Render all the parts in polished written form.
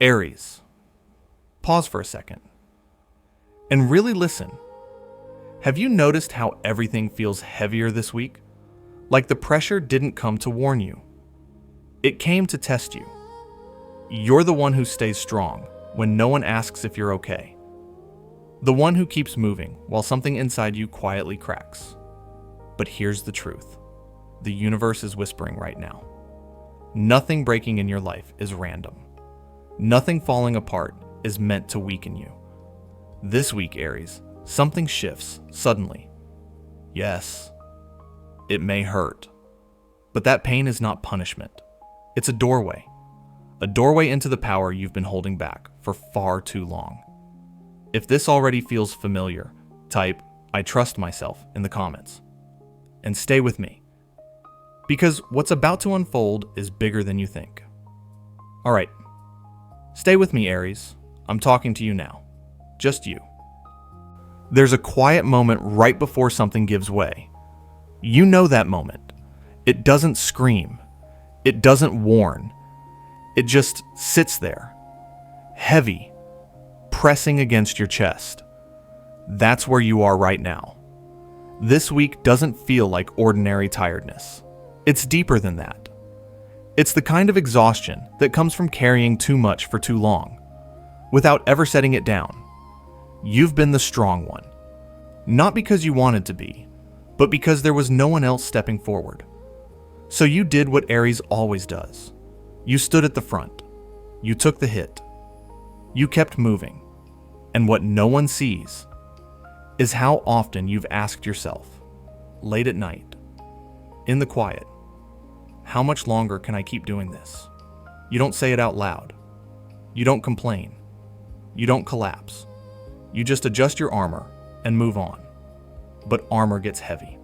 Aries, pause for a second and really listen. Have you noticed how everything feels heavier this week? Like the pressure didn't come to warn you. It came to test you. You're the one who stays strong when no one asks if you're okay. The one who keeps moving while something inside you quietly cracks. But here's the truth. The universe is whispering right now. Nothing breaking in your life is random. Nothing falling apart is meant to weaken you. This week, Aries, something shifts suddenly. Yes, it may hurt, but that pain is not punishment. It's a doorway into the power you've been holding back for far too long. If this already feels familiar, type "I trust myself" in the comments. And stay with me, because what's about to unfold is bigger than you think. All right, stay with me, Aries. I'm talking to you now. Just you. There's a quiet moment right before something gives way. You know that moment. It doesn't scream. It doesn't warn. It just sits there, heavy, pressing against your chest. That's where you are right now. This week doesn't feel like ordinary tiredness. It's deeper than that. It's the kind of exhaustion that comes from carrying too much for too long, without ever setting it down. You've been the strong one. Not because you wanted to be, but because there was no one else stepping forward. So you did what Aries always does. You stood at the front. You took the hit. You kept moving. And what no one sees is how often you've asked yourself, late at night, in the quiet, how much longer can I keep doing this? You don't say it out loud. You don't complain. You don't collapse. You just adjust your armor and move on. But armor gets heavy.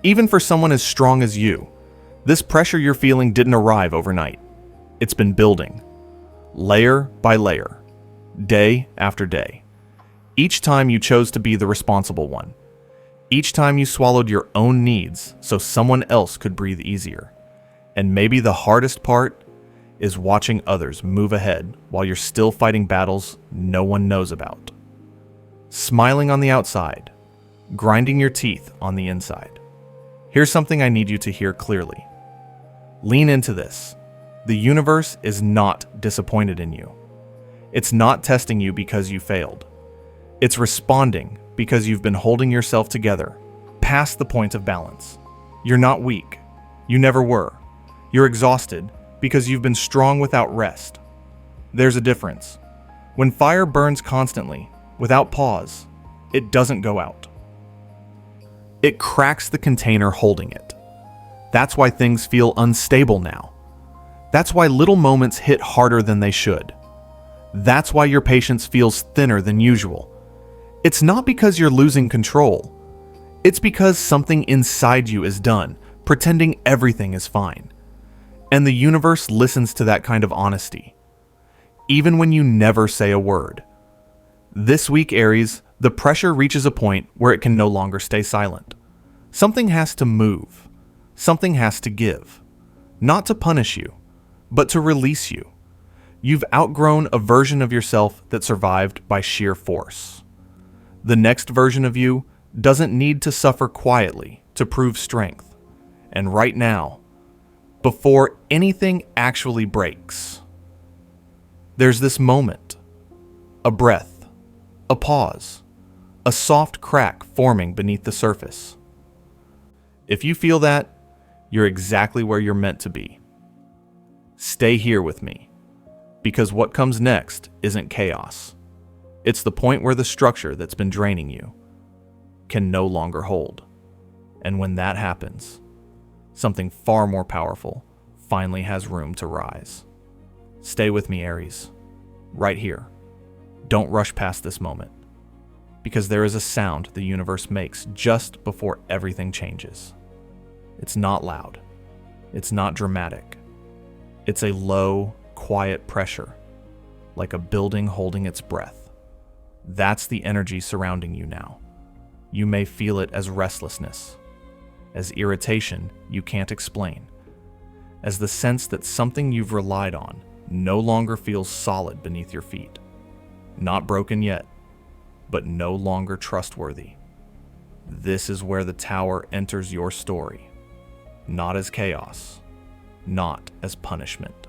Even for someone as strong as you, this pressure you're feeling didn't arrive overnight. It's been building, layer by layer, day after day. Each time you chose to be the responsible one. Each time you swallowed your own needs so someone else could breathe easier. And maybe the hardest part is watching others move ahead while you're still fighting battles no one knows about. Smiling on the outside, grinding your teeth on the inside. Here's something I need you to hear clearly. Lean into this. The universe is not disappointed in you. It's not testing you because you failed. It's responding because you've been holding yourself together past the point of balance. You're not weak. You never were. You're exhausted because you've been strong without rest. There's a difference. When fire burns constantly, without pause, it doesn't go out. It cracks the container holding it. That's why things feel unstable now. That's why little moments hit harder than they should. That's why your patience feels thinner than usual. It's not because you're losing control. It's because something inside you is done, pretending everything is fine. And the universe listens to that kind of honesty, even when you never say a word. This week, Aries, the pressure reaches a point where it can no longer stay silent. Something has to move. Something has to give. Not to punish you, but to release you. You've outgrown a version of yourself that survived by sheer force. The next version of you doesn't need to suffer quietly to prove strength. And right now, before anything actually breaks, there's this moment, a breath, a pause, a soft crack forming beneath the surface. If you feel that, you're exactly where you're meant to be. Stay here with me, because what comes next isn't chaos. It's the point where the structure that's been draining you can no longer hold. And when that happens, something far more powerful finally has room to rise. Stay with me, Aries, right here. Don't rush past this moment, because there is a sound the universe makes just before everything changes. It's not loud. It's not dramatic. It's a low, quiet pressure, like a building holding its breath. That's the energy surrounding you now. You may feel it as restlessness, as irritation you can't explain, as the sense that something you've relied on no longer feels solid beneath your feet. Not broken yet, but no longer trustworthy. This is where the tower enters your story, not as chaos, not as punishment,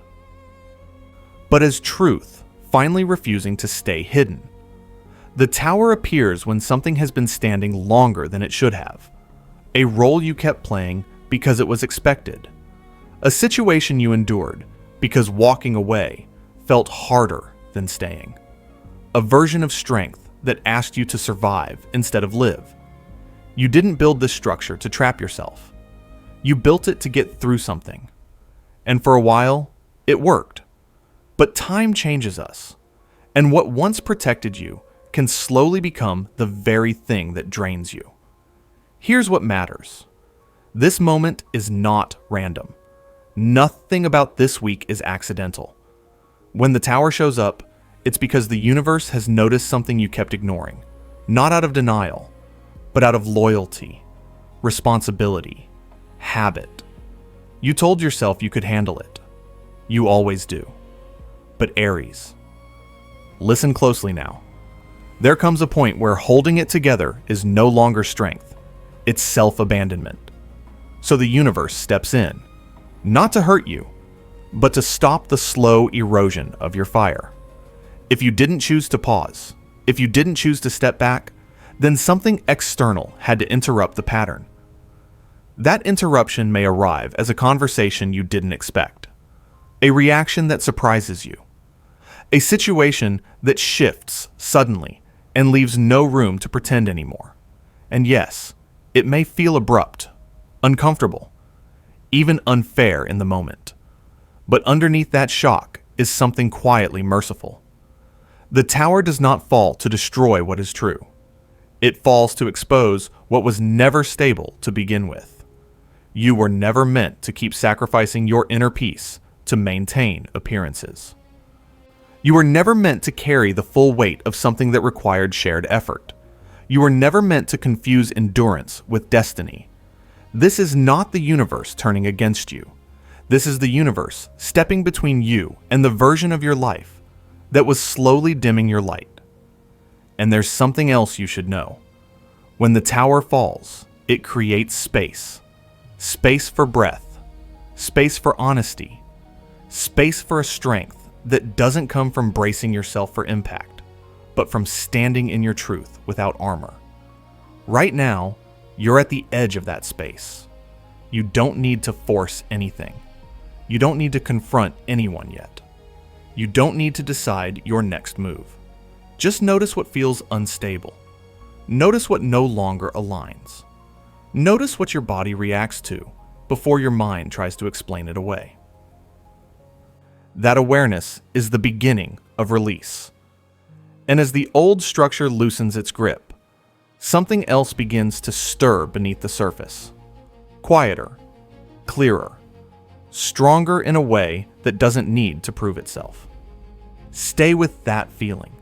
but as truth finally refusing to stay hidden. The tower appears when something has been standing longer than it should have, a role you kept playing because it was expected, a situation you endured because walking away felt harder than staying, a version of strength that asked you to survive instead of live. You didn't build this structure to trap yourself. You built it to get through something. And for a while, it worked. But time changes us, and what once protected you can slowly become the very thing that drains you. Here's what matters. This moment is not random. Nothing about this week is accidental. When the tower shows up, it's because the universe has noticed something you kept ignoring, not out of denial, but out of loyalty, responsibility, habit. You told yourself you could handle it. You always do. But Aries, listen closely now. There comes a point where holding it together is no longer strength. It's self-abandonment. So the universe steps in, not to hurt you, but to stop the slow erosion of your fire. If you didn't choose to pause, if you didn't choose to step back, then something external had to interrupt the pattern. That interruption may arrive as a conversation you didn't expect, a reaction that surprises you, a situation that shifts suddenly and leaves no room to pretend anymore. And yes, it may feel abrupt, uncomfortable, even unfair in the moment. But underneath that shock is something quietly merciful. The tower does not fall to destroy what is true. It falls to expose what was never stable to begin with. You were never meant to keep sacrificing your inner peace to maintain appearances. You were never meant to carry the full weight of something that required shared effort. You were never meant to confuse endurance with destiny. This is not the universe turning against you. This is the universe stepping between you and the version of your life that was slowly dimming your light. And there's something else you should know. When the tower falls, it creates space. Space for breath. Space for honesty. Space for a strength that doesn't come from bracing yourself for impact, but from standing in your truth without armor. Right now, you're at the edge of that space. You don't need to force anything. You don't need to confront anyone yet. You don't need to decide your next move. Just notice what feels unstable. Notice what no longer aligns. Notice what your body reacts to before your mind tries to explain it away. That awareness is the beginning of release. And as the old structure loosens its grip, something else begins to stir beneath the surface. Quieter, clearer, stronger in a way that doesn't need to prove itself. Stay with that feeling.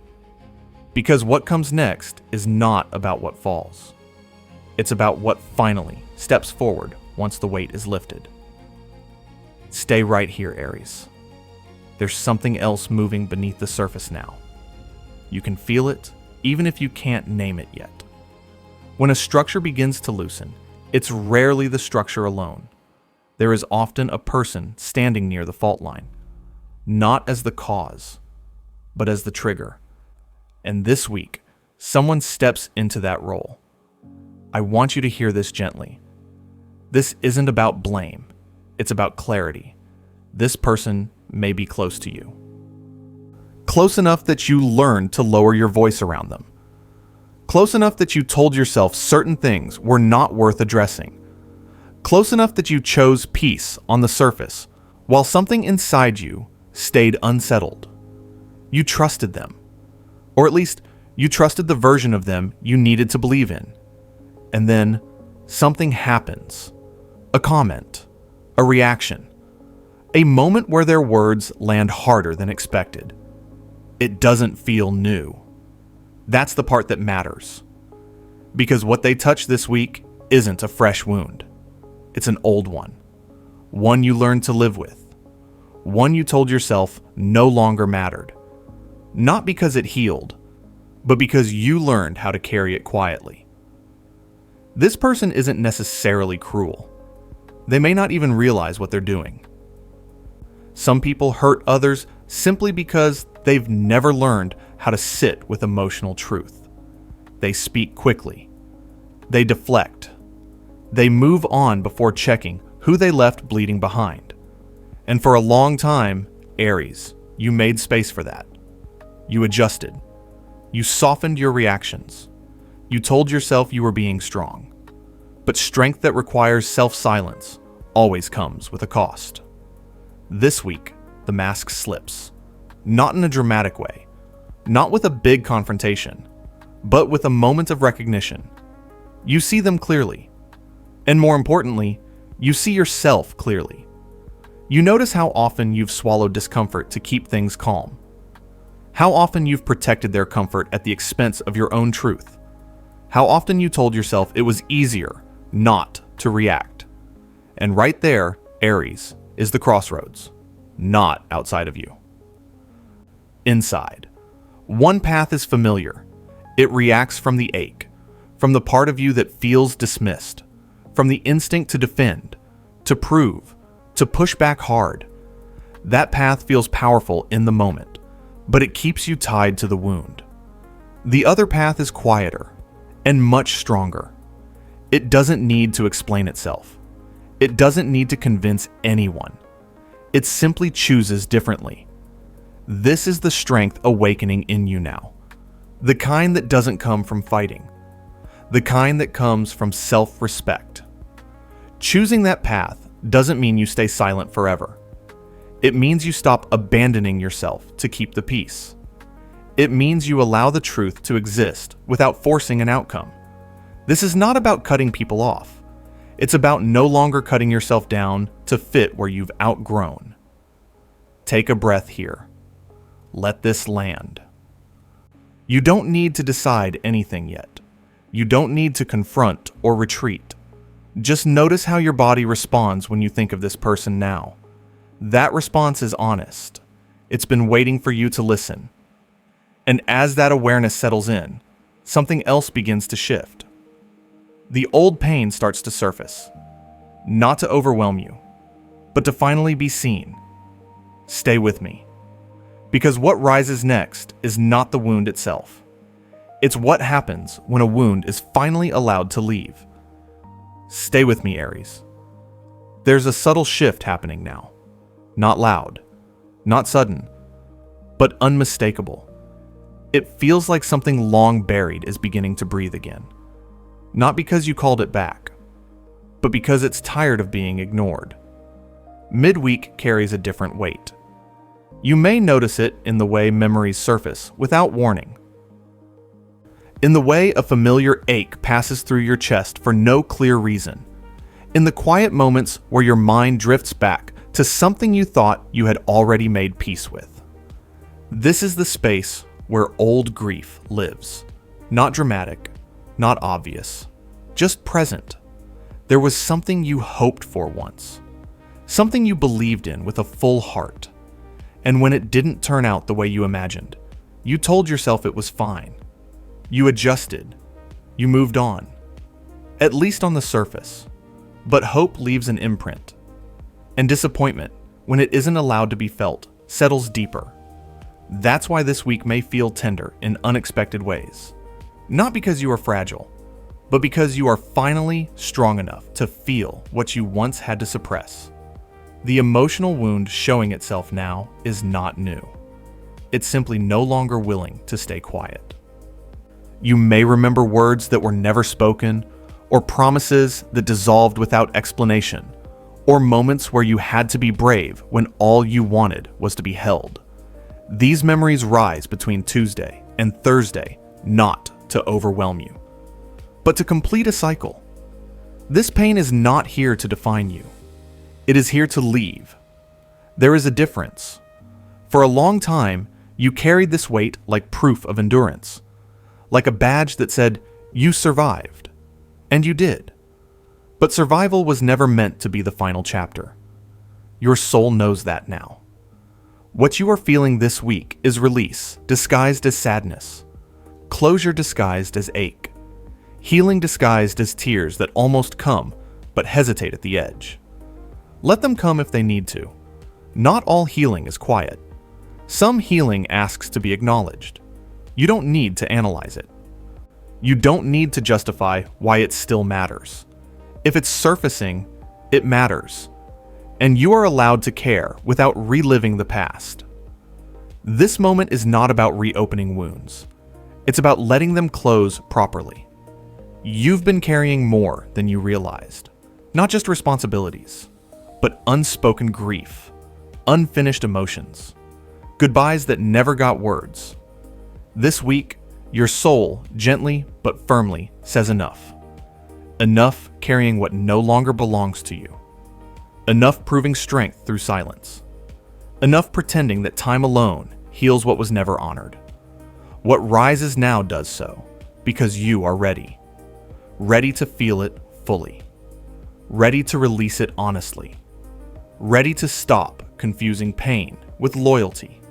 Because what comes next is not about what falls. It's about what finally steps forward once the weight is lifted. Stay right here, Aries. There's something else moving beneath the surface now. You can feel it, even if you can't name it yet. When a structure begins to loosen, it's rarely the structure alone. There is often a person standing near the fault line, not as the cause, but as the trigger. And this week, someone steps into that role. I want you to hear this gently. This isn't about blame. It's about clarity. This person may be close to you. Close enough that you learned to lower your voice around them. Close enough that you told yourself certain things were not worth addressing. Close enough that you chose peace on the surface, while something inside you stayed unsettled. You trusted them. Or at least, you trusted the version of them you needed to believe in. And then, something happens. A comment. A reaction. A moment where their words land harder than expected. It doesn't feel new. That's the part that matters. Because what they touch this week isn't a fresh wound. It's an old one. One you learned to live with. one you told yourself no longer mattered. Not because it healed, but because you learned how to carry it quietly. This person isn't necessarily cruel. They may not even realize what they're doing. Some people hurt others simply because they've never learned how to sit with emotional truth. They speak quickly. They deflect. They move on before checking who they left bleeding behind. And for a long time, Aries, you made space for that. You adjusted. You softened your reactions. You told yourself you were being strong. But strength that requires self-silence always comes with a cost. This week, the mask slips. Not in a dramatic way. Not with a big confrontation. But with a moment of recognition. You see them clearly. And more importantly, you see yourself clearly. You notice how often you've swallowed discomfort to keep things calm. How often you've protected their comfort at the expense of your own truth. How often you told yourself it was easier not to react. And right there, Aries, is the crossroads, not outside of you. Inside. One path is familiar. It reacts from the ache, from the part of you that feels dismissed, from the instinct to defend, to prove, to push back hard. That path feels powerful in the moment, but it keeps you tied to the wound. The other path is quieter and much stronger. It doesn't need to explain itself. It doesn't need to convince anyone. It simply chooses differently. This is the strength awakening in you now. The kind that doesn't come from fighting. The kind that comes from self-respect. Choosing that path doesn't mean you stay silent forever. It means you stop abandoning yourself to keep the peace. It means you allow the truth to exist without forcing an outcome. This is not about cutting people off. It's about no longer cutting yourself down to fit where you've outgrown. Take a breath here. Let this land. You don't need to decide anything yet. You don't need to confront or retreat. Just notice how your body responds when you think of this person now. That response is honest. It's been waiting for you to listen. And as that awareness settles in, something else begins to shift. The old pain starts to surface, not to overwhelm you, but to finally be seen. Stay with me. Because what rises next is not the wound itself. It's what happens when a wound is finally allowed to leave. Stay with me, Aries. There's a subtle shift happening now. Not loud, not sudden, but unmistakable. It feels like something long buried is beginning to breathe again. Not because you called it back, but because it's tired of being ignored. Midweek carries a different weight. You may notice it in the way memories surface without warning. In the way a familiar ache passes through your chest for no clear reason. In the quiet moments where your mind drifts back to something you thought you had already made peace with. This is the space where old grief lives. Not dramatic, not obvious, just present. There was something you hoped for once. Something you believed in with a full heart. And when it didn't turn out the way you imagined, you told yourself it was fine. You adjusted. You moved on. At least on the surface. But hope leaves an imprint. And disappointment, when it isn't allowed to be felt, settles deeper. That's why this week may feel tender in unexpected ways. Not because you are fragile, but because you are finally strong enough to feel what you once had to suppress. The emotional wound showing itself now is not new. It's simply no longer willing to stay quiet. You may remember words that were never spoken, or promises that dissolved without explanation, or moments where you had to be brave when all you wanted was to be held. These memories rise between Tuesday and Thursday, not to overwhelm you, but to complete a cycle. This pain is not here to define you. It is here to leave. There is a difference. For a long time, you carried this weight like proof of endurance, like a badge that said, you survived. And you did. But survival was never meant to be the final chapter. Your soul knows that now. What you are feeling this week is release disguised as sadness, closure disguised as ache, healing disguised as tears that almost come but hesitate at the edge. Let them come if they need to. Not all healing is quiet. Some healing asks to be acknowledged. You don't need to analyze it. You don't need to justify why it still matters. If it's surfacing, it matters. And you are allowed to care without reliving the past. This moment is not about reopening wounds. It's about letting them close properly. You've been carrying more than you realized. Not just responsibilities, but unspoken grief, unfinished emotions, goodbyes that never got words. This week, your soul gently but firmly says enough. Enough carrying what no longer belongs to you. Enough proving strength through silence. Enough pretending that time alone heals what was never honored. What rises now does so because you are ready. Ready to feel it fully. Ready to release it honestly. Ready to stop confusing pain with loyalty.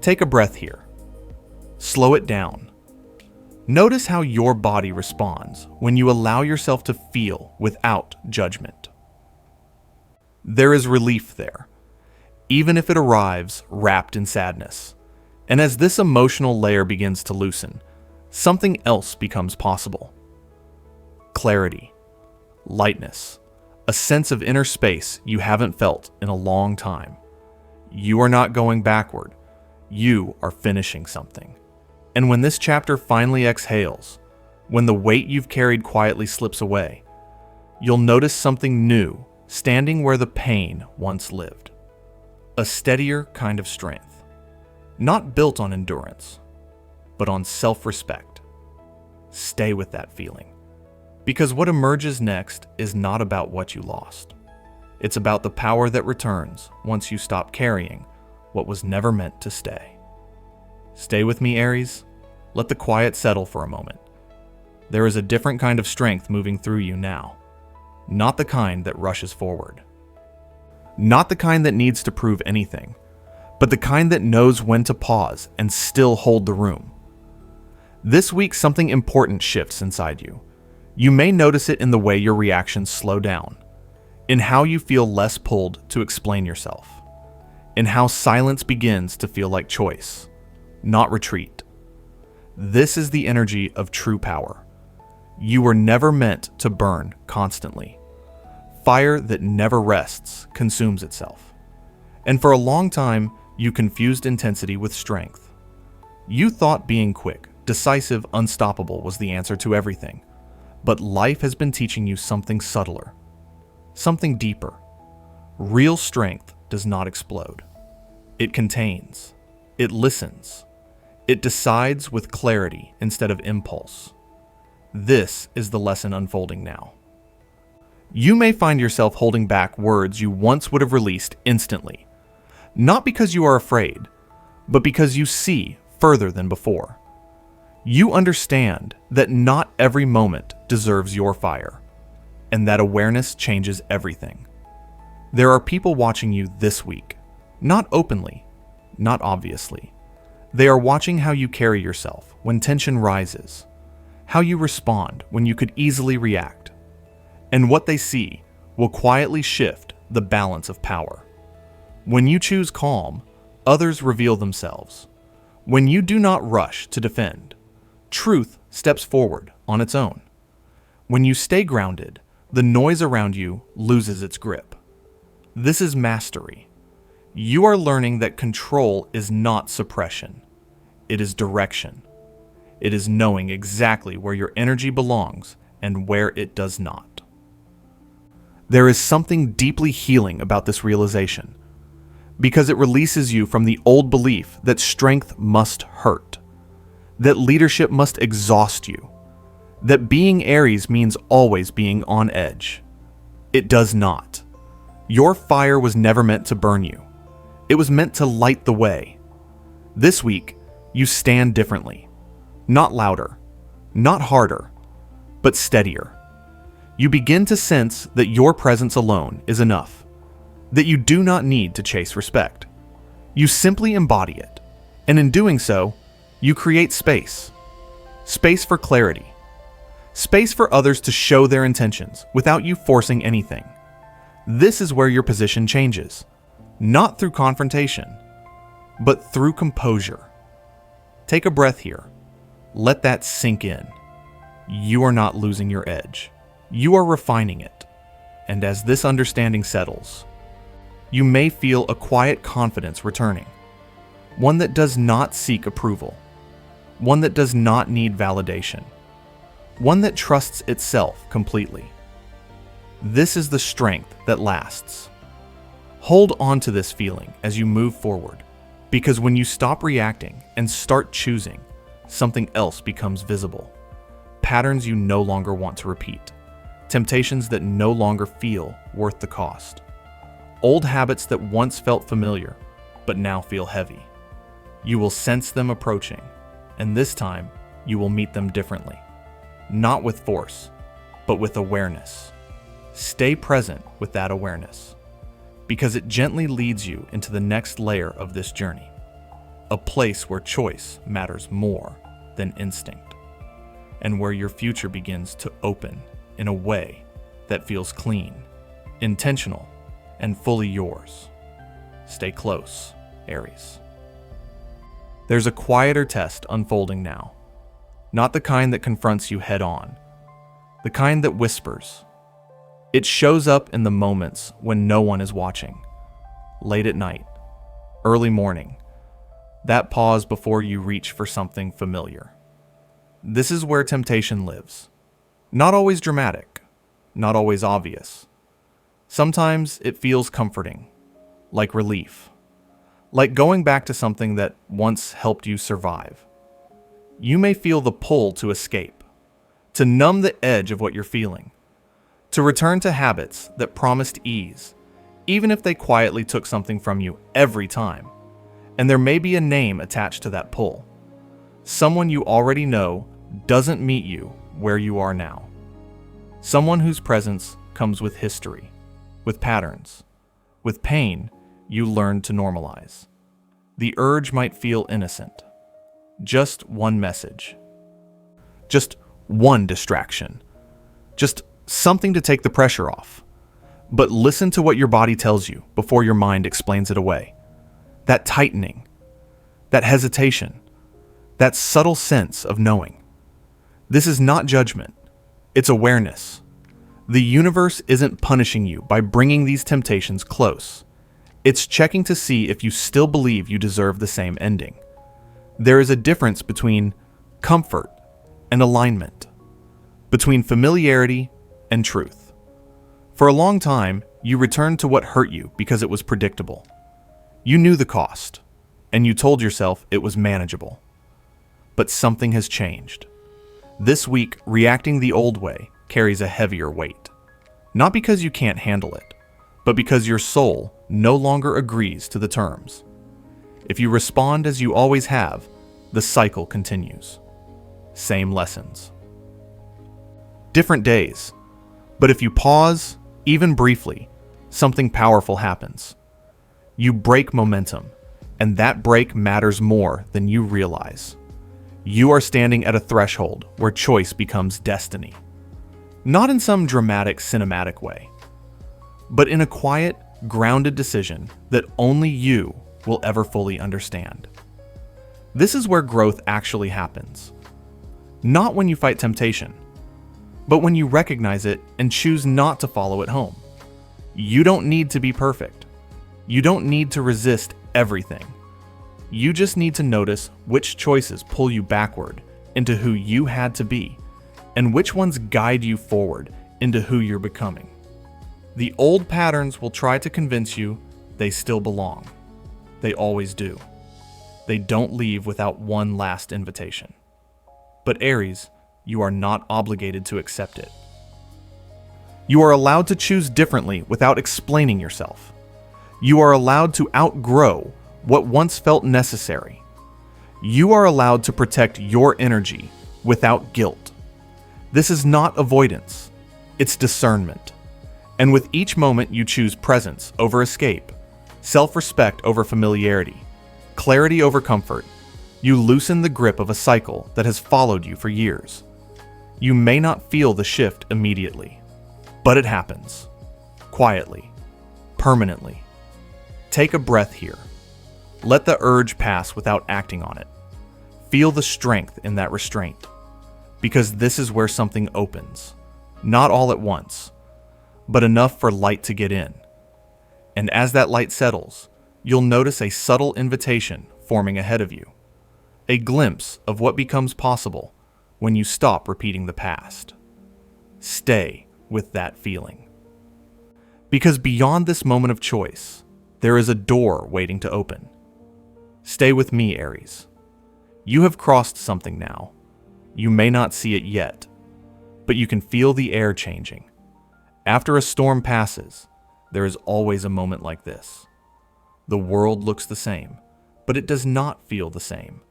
Take a breath here. Slow it down. Notice how your body responds when you allow yourself to feel without judgment. There is relief there, even if it arrives wrapped in sadness. And as this emotional layer begins to loosen, something else becomes possible. Clarity, lightness, a sense of inner space you haven't felt in a long time. You are not going backward. You are finishing something. And when this chapter finally exhales, when the weight you've carried quietly slips away, you'll notice something new standing where the pain once lived. A steadier kind of strength, not built on endurance, but on self-respect. Stay with that feeling, because what emerges next is not about what you lost. It's about the power that returns once you stop carrying what was never meant to stay. Stay with me, Aries. Let the quiet settle for a moment. There is a different kind of strength moving through you now. Not the kind that rushes forward. Not the kind that needs to prove anything, but the kind that knows when to pause and still hold the room. This week, something important shifts inside you. You may notice it in the way your reactions slow down, in how you feel less pulled to explain yourself, in how silence begins to feel like choice, not retreat. This is the energy of true power. You were never meant to burn constantly. Fire that never rests consumes itself. And for a long time, you confused intensity with strength. You thought being quick, decisive, unstoppable was the answer to everything. But life has been teaching you something subtler, something deeper. Real strength does not explode. It contains. It listens. It decides with clarity instead of impulse. This is the lesson unfolding now. You may find yourself holding back words you once would have released instantly, not because you are afraid, but because you see further than before. You understand that not every moment deserves your fire, and that awareness changes everything. There are people watching you this week, not openly, not obviously. They are watching how you carry yourself when tension rises, how you respond when you could easily react. And what they see will quietly shift the balance of power. When you choose calm, others reveal themselves. When you do not rush to defend, truth steps forward on its own. When you stay grounded, the noise around you loses its grip. This is mastery. You are learning that control is not suppression. It is direction. It is knowing exactly where your energy belongs and where it does not. There is something deeply healing about this realization, because it releases you from the old belief that strength must hurt, that leadership must exhaust you, that being Aries means always being on edge. It does not. Your fire was never meant to burn you. It was meant to light the way. This week, you stand differently. Not louder, not harder, but steadier. You begin to sense that your presence alone is enough, that you do not need to chase respect. You simply embody it, and in doing so, you create space. Space for clarity. Space for others to show their intentions without you forcing anything. This is where your position changes, not through confrontation, but through composure. Take a breath here. Let that sink in. You are not losing your edge. You are refining it. And as this understanding settles, you may feel a quiet confidence returning. One that does not seek approval. One that does not need validation. One that trusts itself completely. This is the strength that lasts. Hold on to this feeling as you move forward, because when you stop reacting and start choosing, something else becomes visible. Patterns you no longer want to repeat. Temptations that no longer feel worth the cost. Old habits that once felt familiar, but now feel heavy. You will sense them approaching, and this time you will meet them differently. Not with force, but with awareness. Stay present with that awareness, because it gently leads you into the next layer of this journey, a place where choice matters more than instinct, and where your future begins to open in a way that feels clean, intentional, and fully yours. Stay close, Aries. There's a quieter test unfolding now, not the kind that confronts you head on, the kind that whispers. It shows up in the moments when no one is watching, late at night, early morning, that pause before you reach for something familiar. This is where temptation lives. Not always dramatic, not always obvious. Sometimes it feels comforting, like relief, like going back to something that once helped you survive. You may feel the pull to escape, to numb the edge of what you're feeling, to return to habits that promised ease, even if they quietly took something from you every time. And there may be a name attached to that pull. Someone you already know doesn't meet you where you are now. Someone whose presence comes with history, with patterns, with pain you learned to normalize. The urge might feel innocent. Just one message. Just one distraction. Just something to take the pressure off. But listen to what your body tells you before your mind explains it away. That tightening, that hesitation, that subtle sense of knowing. This is not judgment, it's awareness. The universe isn't punishing you by bringing these temptations close. It's checking to see if you still believe you deserve the same ending. There is a difference between comfort and alignment, between familiarity and truth. For a long time, you returned to what hurt you because it was predictable. You knew the cost, and you told yourself it was manageable. But something has changed. This week, reacting the old way carries a heavier weight. Not because you can't handle it, but because your soul no longer agrees to the terms. If you respond as you always have, the cycle continues. Same lessons. Different days. But if you pause, even briefly, something powerful happens. You break momentum, and that break matters more than you realize. You are standing at a threshold where choice becomes destiny. Not in some dramatic, cinematic way, but in a quiet, grounded decision that only you will ever fully understand. This is where growth actually happens. Not when you fight temptation, but when you recognize it and choose not to follow it home. You don't need to be perfect. You don't need to resist everything. You just need to notice which choices pull you backward into who you had to be, and which ones guide you forward into who you're becoming. The old patterns will try to convince you they still belong. They always do. They don't leave without one last invitation. But Aries, you are not obligated to accept it. You are allowed to choose differently without explaining yourself. You are allowed to outgrow what once felt necessary. You are allowed to protect your energy without guilt. This is not avoidance, it's discernment. And with each moment you choose presence over escape, self-respect over familiarity, Clarity over comfort. You loosen the grip of a cycle that has followed you for years. You may not feel the shift immediately, but it happens. Quietly. Permanently. Take a breath here. Let the urge pass without acting on it. Feel the strength in that restraint, because this is where something opens. Not all at once, but enough for light to get in. And as that light settles, you'll notice a subtle invitation forming ahead of you. A glimpse of what becomes possible when you stop repeating the past. Stay with that feeling. Because beyond this moment of choice, there is a door waiting to open. Stay with me, Aries. You have crossed something now. You may not see it yet, but you can feel the air changing. After a storm passes, there is always a moment like this. The world looks the same, but it does not feel the same.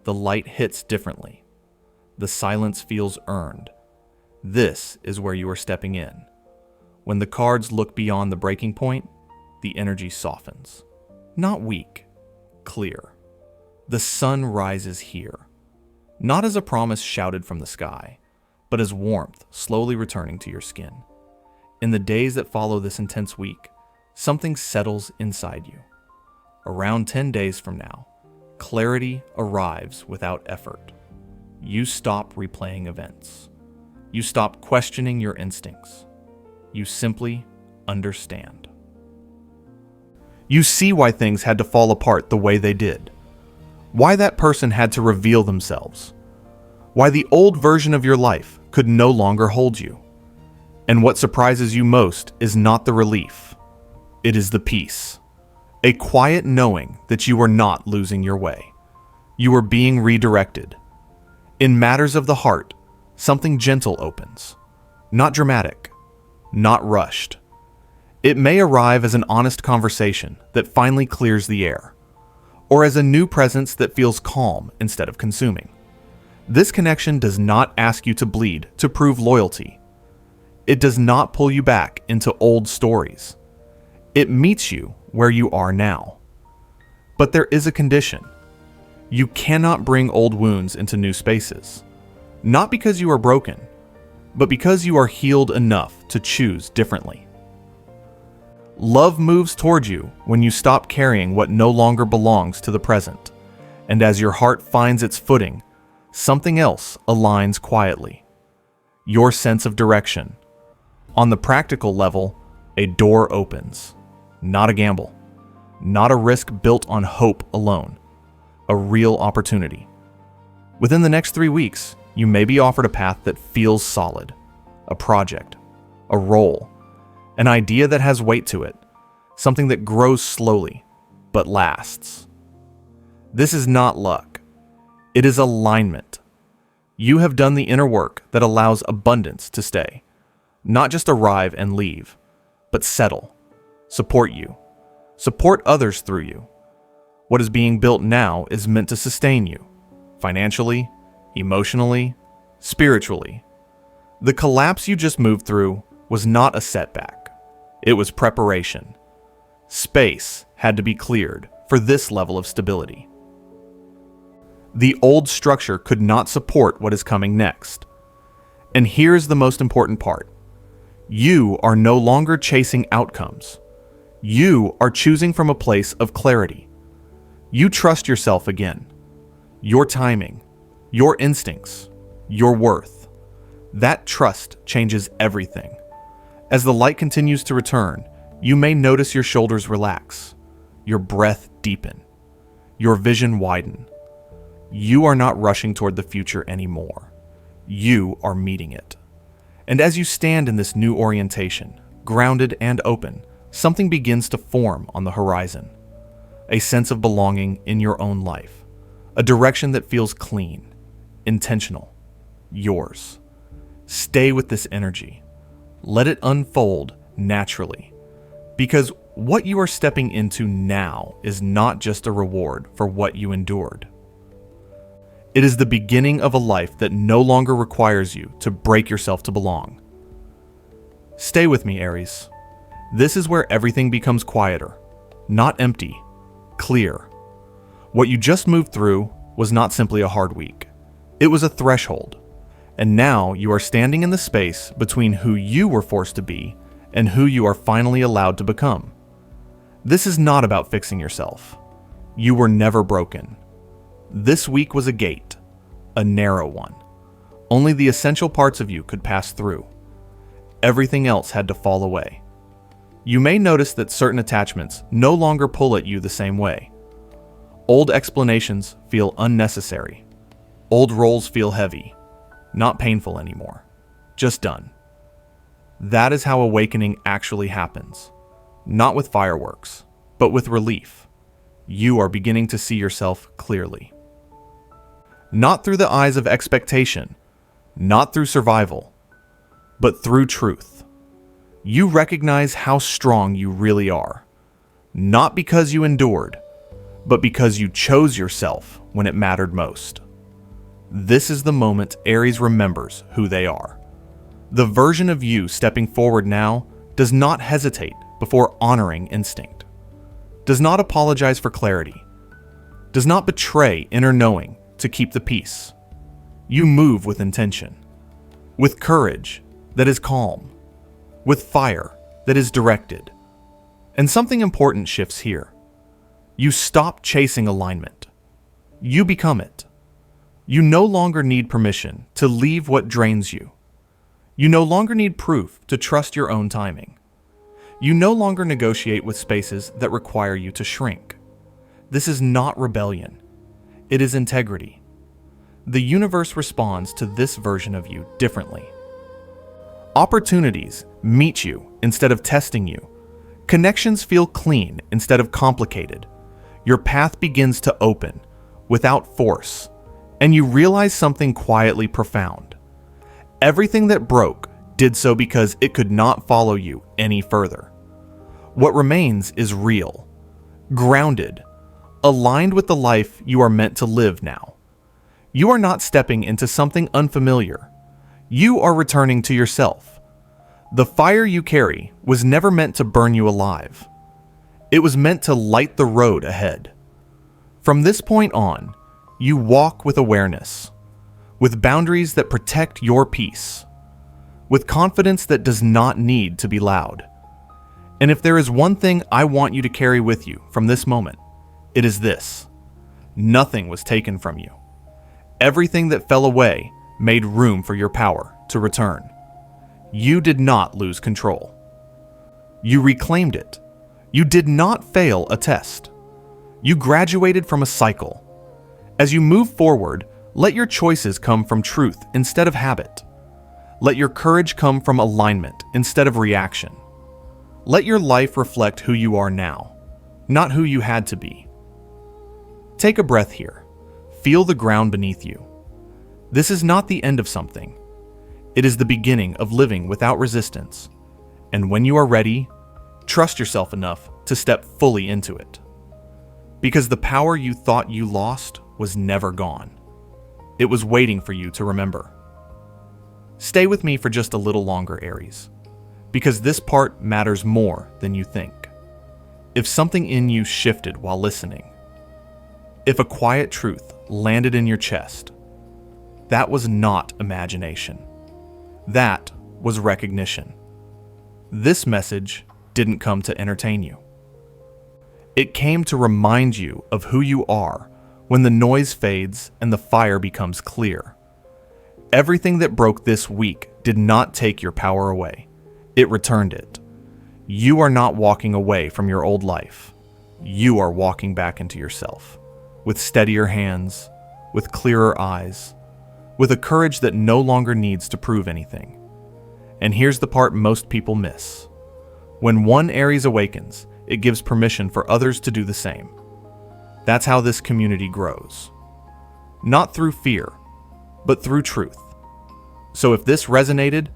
The light hits differently. The silence feels earned. This is where you are stepping in. When the cards look beyond the breaking point, the energy softens. Not weak, clear. The sun rises here. Not as a promise shouted from the sky, but as warmth slowly returning to your skin. In the days that follow this intense week, something settles inside you. Around 10 days from now, clarity arrives without effort. You stop replaying events. You stop questioning your instincts. You simply understand. You see why things had to fall apart the way they did. Why that person had to reveal themselves. Why the old version of your life could no longer hold you. And what surprises you most is not the relief. It is the peace. A quiet knowing that you are not losing your way. You are being redirected. In matters of the heart, something gentle opens. Not dramatic. Not rushed. It may arrive as an honest conversation that finally clears the air, or as a new presence that feels calm instead of consuming. This connection does not ask you to bleed to prove loyalty. It does not pull you back into old stories. It meets you where you are now. But there is a condition. You cannot bring old wounds into new spaces. Not because you are broken, but because you are healed enough to choose differently. Love moves toward you when you stop carrying what no longer belongs to the present, and as your heart finds its footing, something else aligns quietly. Your sense of direction. On the practical level, a door opens. Not a gamble. Not a risk built on hope alone. A real opportunity. Within the next 3 weeks, you may be offered a path that feels solid. A project. A role. An idea that has weight to it. Something that grows slowly, but lasts. This is not luck. It is alignment. You have done the inner work that allows abundance to stay. Not just arrive and leave, but settle. Support you. Support others through you. What is being built now is meant to sustain you. Financially, emotionally, spiritually. The collapse you just moved through was not a setback. It was preparation. Space had to be cleared for this level of stability. The old structure could not support what is coming next. And here's the most important part. You are no longer chasing outcomes. You are choosing from a place of clarity. You trust yourself again. Your timing, your instincts, your worth. That trust changes everything. As the light continues to return, you may notice your shoulders relax, your breath deepen, your vision widen. You are not rushing toward the future anymore. You are meeting it. And as you stand in this new orientation, grounded and open, something begins to form on the horizon. A sense of belonging in your own life. A direction that feels clean, intentional, yours. Stay with this energy. Let it unfold naturally. Because what you are stepping into now is not just a reward for what you endured. It is the beginning of a life that no longer requires you to break yourself to belong. Stay with me, Aries. This is where everything becomes quieter, not empty, clear. What you just moved through was not simply a hard week. It was a threshold. And now you are standing in the space between who you were forced to be and who you are finally allowed to become. This is not about fixing yourself. You were never broken. This week was a gate, a narrow one. Only the essential parts of you could pass through. Everything else had to fall away. You may notice that certain attachments no longer pull at you the same way. Old explanations feel unnecessary. Old roles feel heavy, not painful anymore, just done. That is how awakening actually happens. Not with fireworks, but with relief. You are beginning to see yourself clearly. Not through the eyes of expectation, not through survival, but through truth. You recognize how strong you really are, not because you endured, but because you chose yourself when it mattered most. This is the moment Aries remembers who they are. The version of you stepping forward now does not hesitate before honoring instinct, does not apologize for clarity, does not betray inner knowing to keep the peace. You move with intention, with courage that is calm, with fire that is directed. And something important shifts here. You stop chasing alignment. You become it. You no longer need permission to leave what drains you. You no longer need proof to trust your own timing. You no longer negotiate with spaces that require you to shrink. This is not rebellion. It is integrity. The universe responds to this version of you differently. Opportunities meet you instead of testing you. Connections feel clean instead of complicated. Your path begins to open without force, and you realize something quietly profound. Everything that broke did so because it could not follow you any further. What remains is real, grounded, aligned with the life you are meant to live now. You are not stepping into something unfamiliar. You are returning to yourself. The fire you carry was never meant to burn you alive. It was meant to light the road ahead. From this point on, you walk with awareness, with boundaries that protect your peace, with confidence that does not need to be loud. And if there is one thing I want you to carry with you from this moment, it is this: nothing was taken from you. Everything that fell away made room for your power to return. You did not lose control. You reclaimed it. You did not fail a test. You graduated from a cycle. As you move forward, let your choices come from truth instead of habit. Let your courage come from alignment instead of reaction. Let your life reflect who you are now, not who you had to be. Take a breath here. Feel the ground beneath you. This is not the end of something. It is the beginning of living without resistance. And when you are ready, trust yourself enough to step fully into it. Because the power you thought you lost was never gone. It was waiting for you to remember. Stay with me for just a little longer, Aries, because this part matters more than you think. If something in you shifted while listening, if a quiet truth landed in your chest, that was not imagination. That was recognition. This message didn't come to entertain you. It came to remind you of who you are when the noise fades and the fire becomes clear. Everything that broke this week did not take your power away. It returned it. You are not walking away from your old life. You are walking back into yourself, with steadier hands, with clearer eyes, with a courage that no longer needs to prove anything. And here's the part most people miss. When one Aries awakens, it gives permission for others to do the same. That's how this community grows. Not through fear, but through truth. So if this resonated,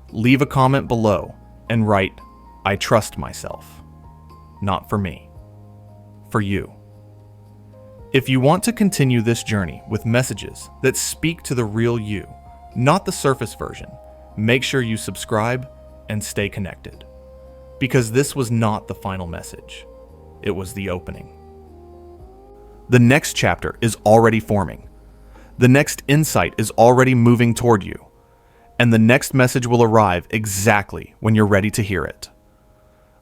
leave a comment below and write, "I trust myself." Not for me, for you. If you want to continue this journey with messages that speak to the real you, not the surface version, make sure you subscribe and stay connected. Because this was not the final message. It was the opening. The next chapter is already forming. The next insight is already moving toward you. And the next message will arrive exactly when you're ready to hear it.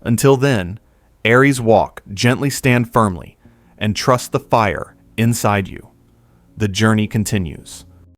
Until then, Aries, walk, gently stand firmly, and trust the fire inside you. The journey continues.